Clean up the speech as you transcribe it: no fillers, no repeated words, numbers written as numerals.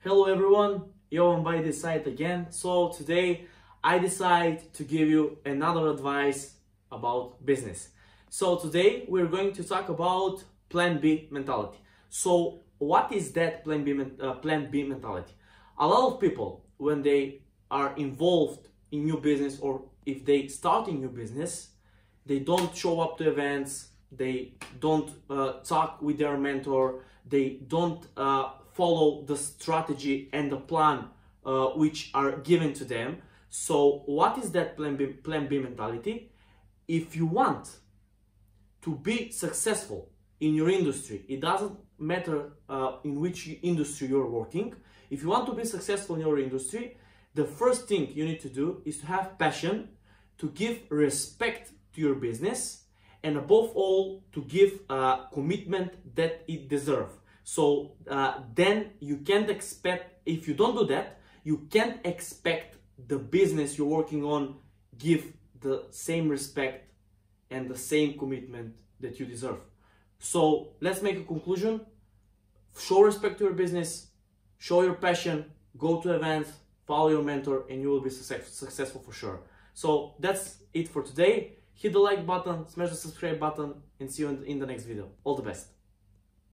Hello everyone, Johan by this side again. So today I decide to give you another advice about business. So today we're going to talk about Plan B mentality. So what is that Plan B mentality? A lot of people, when they are involved in new business or if they start a new business, they don't show up to events, they don't talk with their mentor, they don't follow the strategy and the plan which are given to them. So what is that Plan B mentality? If you want to be successful in your industry, it doesn't matter in which industry you're working. If you want to be successful in your industry, the first thing you need to do is to have passion, to give respect to your business, and above all, to give a commitment that it deserves. So then you can't expect, if you don't do that, you can't expect the business you're working on give the same respect and the same commitment that you deserve. So let's make a conclusion. Show respect to your business, show your passion, go to events, follow your mentor, and you will be successful for sure. So that's it for today. Hit the like button, smash the subscribe button, and see you in the next video. All the best.